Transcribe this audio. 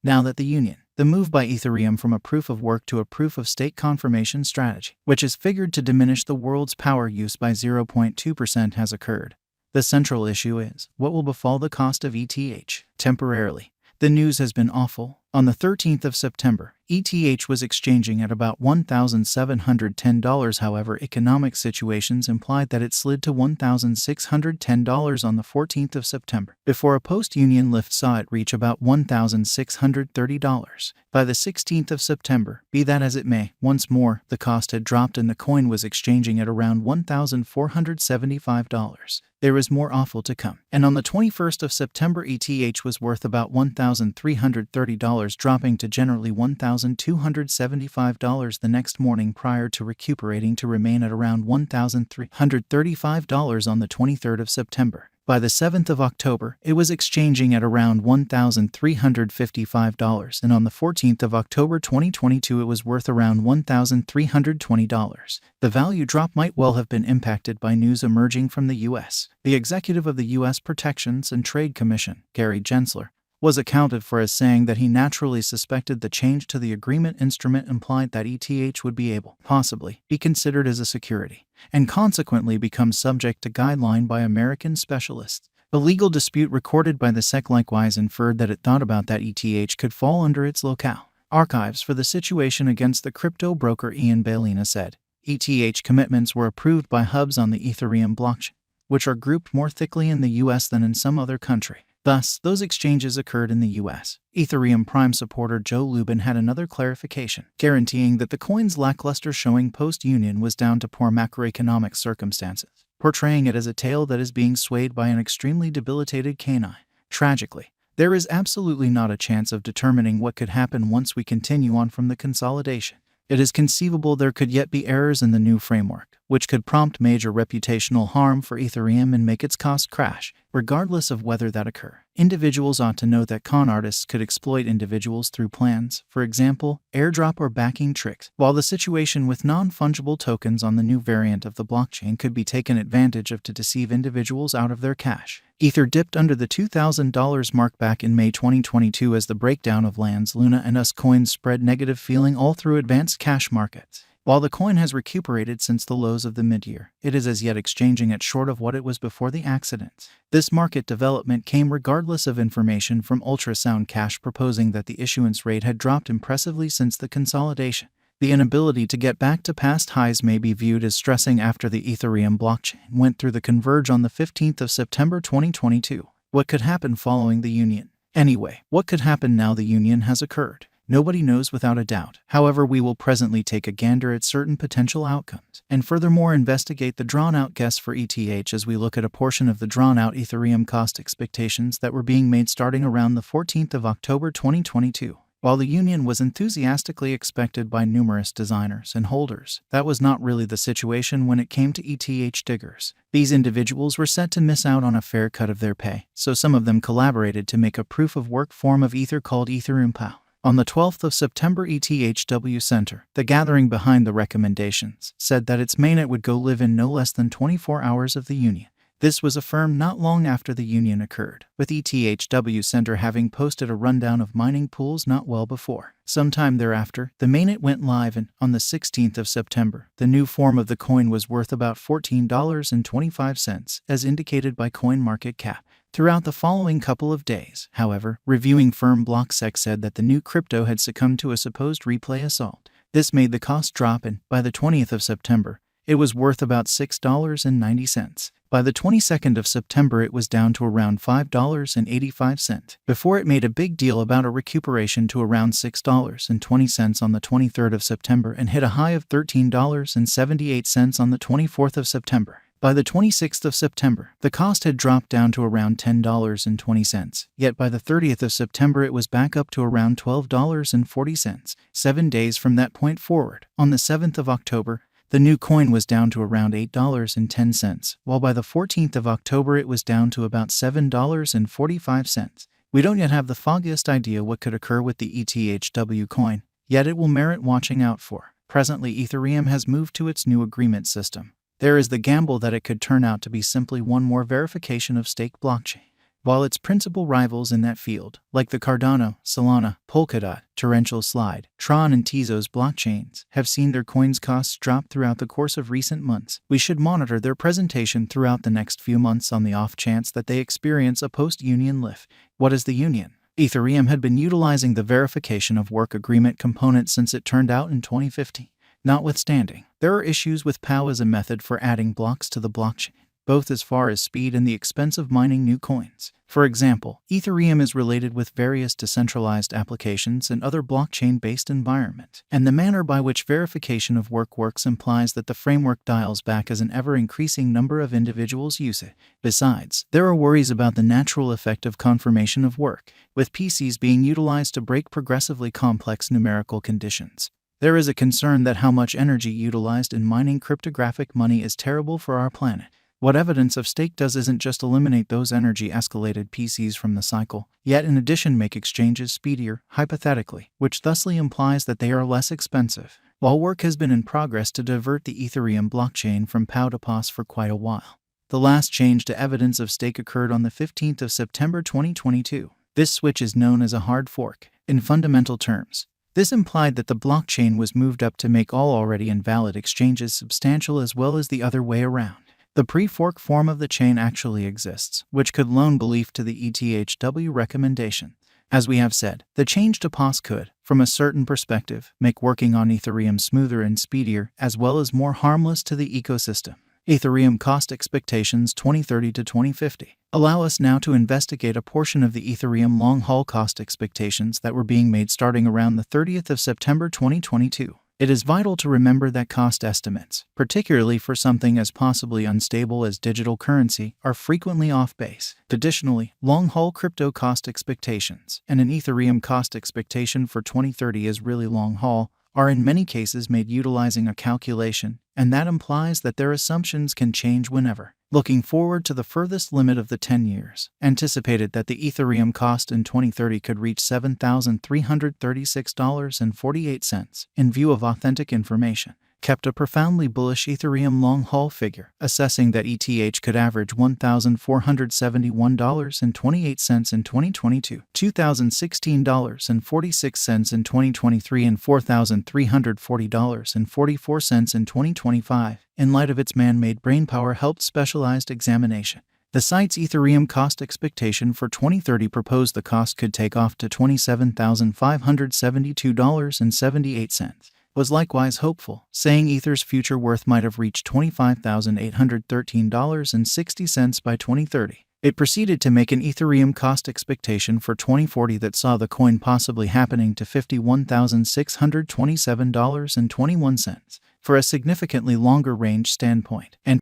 Now that the move by Ethereum from a proof-of-work to a proof-of-stake confirmation strategy, which is figured to diminish the world's power use by 0.2%, has occurred. The central issue is, what will befall the cost of ETH? Temporarily, the news has been awful. On the 13th of September, ETH was exchanging at about $1,710. However, economic situations implied that it slid to $1,610 on the 14th of September, before a post-union lift saw it reach about $1,630. By the 16th of September, be that as it may, once more, the cost had dropped and the coin was exchanging at around $1,475. There is more awful to come. And on the 21st of September, ETH was worth about $1,330, dropping to generally $1,275 the next morning prior to recuperating to remain at around $1,335 on the 23rd of September. By the 7th of October, it was exchanging at around $1,355, and on the 14th of October 2022 it was worth around $1,320. The value drop might well have been impacted by news emerging from the U.S. The executive of the U.S. Protections and Trade Commission, Gary Gensler, was accounted for as saying that he naturally suspected the change to the agreement instrument implied that ETH would be able, possibly, be considered as a security, and consequently become subject to guideline by American specialists. A legal dispute recorded by the SEC likewise inferred that it thought about that ETH could fall under its locale. Archives for the situation against the crypto broker Ian Bailina said, ETH commitments were approved by hubs on the Ethereum blockchain, which are grouped more thickly in the US than in some other country. Thus, those exchanges occurred in the U.S. Ethereum Prime supporter Joe Lubin had another clarification, guaranteeing that the coin's lackluster showing post-union was down to poor macroeconomic circumstances, portraying it as a tale that is being swayed by an extremely debilitated canine. Tragically, there is absolutely not a chance of determining what could happen once we continue on from the consolidation. It is conceivable there could yet be errors in the new framework, which could prompt major reputational harm for Ethereum and make its cost crash. Regardless of whether that occur, individuals ought to know that con artists could exploit individuals through plans, for example, airdrop or backing tricks, while the situation with non-fungible tokens on the new variant of the blockchain could be taken advantage of to deceive individuals out of their cash. Ether dipped under the $2,000 mark back in May 2022 as the breakdown of Land's Luna and US coins spread negative feeling all through advanced cash markets. While the coin has recuperated since the lows of the mid-year, it is as yet exchanging at short of what it was before the accidents. This market development came regardless of information from Ultrasound Cash proposing that the issuance rate had dropped impressively since the consolidation. The inability to get back to past highs may be viewed as stressing after the Ethereum blockchain went through the converge on the 15th of September 2022. What could happen following the union? Anyway, what could happen now the union has occurred? Nobody knows without a doubt. However, we will presently take a gander at certain potential outcomes, and furthermore investigate the drawn-out guess for ETH as we look at a portion of the drawn-out Ethereum cost expectations that were being made starting around the 14th of October 2022. While the union was enthusiastically expected by numerous designers and holders, that was not really the situation when it came to ETH diggers. These individuals were set to miss out on a fair cut of their pay, so some of them collaborated to make a proof-of-work form of Ether called Ethereum POW. On the 12th of September, ETHW Center, the gathering behind the recommendations, said that its mainnet would go live in no less than 24 hours of the union. This was affirmed not long after the union occurred, with ETHW Center having posted a rundown of mining pools not well before. Sometime thereafter, the mainnet went live and, on the 16th of September, the new form of the coin was worth about $14.25, as indicated by CoinMarketCap. Throughout the following couple of days, however, reviewing firm BlockSec said that the new crypto had succumbed to a supposed replay assault. This made the cost drop and, by the 20th of September, it was worth about $6.90. By the 22nd of September it was down to around $5.85, before it made a big deal about a recuperation to around $6.20 on the 23rd of September and hit a high of $13.78 on the 24th of September. By the 26th of September, the cost had dropped down to around $10.20, yet by the 30th of September it was back up to around $12.40. 7 days from that point forward, on the 7th of October, the new coin was down to around $8.10, while by the 14th of October it was down to about $7.45. We don't yet have the foggiest idea what could occur with the ETHW coin, yet it will merit watching out for. Presently, Ethereum has moved to its new agreement system. There is the gamble that it could turn out to be simply one more verification of stake blockchain. while its principal rivals in that field, like the Cardano, Solana, Polkadot, Torrential Slide, Tron and Tezos blockchains, have seen their coins' costs drop throughout the course of recent months. We should monitor their presentation throughout the next few months on the off chance that they experience a post-union lift. What is the union? Ethereum had been utilizing the verification of work agreement component since it turned out in 2015. Notwithstanding, there are issues with POW as a method for adding blocks to the blockchain, both as far as speed and the expense of mining new coins. For example, Ethereum is related with various decentralized applications and other blockchain-based environments, and the manner by which verification of work works implies that the framework dials back as an ever-increasing number of individuals use it. Besides, there are worries about the natural effect of confirmation of work, with PCs being utilized to break progressively complex numerical conditions. There is a concern that how much energy utilized in mining cryptographic money is terrible for our planet. What evidence of stake does isn't just eliminate those energy-escalated PCs from the cycle, yet in addition make exchanges speedier, hypothetically, which thusly implies that they are less expensive. While work has been in progress to divert the Ethereum blockchain from POW to POS for quite a while, the last change to evidence of stake occurred on the 15th of September 2022. This switch is known as a hard fork. In fundamental terms, this implied that the blockchain was moved up to make all already invalid exchanges substantial as well as the other way around. The pre-fork form of the chain actually exists, which could loan belief to the ETHW recommendation. As we have said, the change to POS could, from a certain perspective, make working on Ethereum smoother and speedier, as well as more harmless to the ecosystem. Ethereum cost expectations 2030 to 2050. Allow us now to investigate a portion of the Ethereum long-haul cost expectations that were being made starting around the 30th of September 2022. It is vital to remember that cost estimates, particularly for something as possibly unstable as digital currency, are frequently off base. Additionally, long-haul crypto cost expectations, and an Ethereum cost expectation for 2030 is really long-haul, are in many cases made utilizing a calculation, and that implies that their assumptions can change whenever. Looking forward to the furthest limit of the 10 years, anticipated that the Ethereum cost in 2030 could reach $7,336.48 in view of authentic information, kept a profoundly bullish Ethereum long-haul figure, assessing that ETH could average $1,471.28 in 2022, $2,016.46 in 2023, and $4,340.44 in 2025, in light of its man-made brainpower helped specialized examination. The site's Ethereum cost expectation for 2030 proposed the cost could take off to $27,572.78. Was likewise hopeful, saying Ether's future worth might have reached $25,813.60 by 2030. It proceeded to make an Ethereum cost expectation for 2040 that saw the coin possibly happening to $51,627.21. For a significantly longer range standpoint, and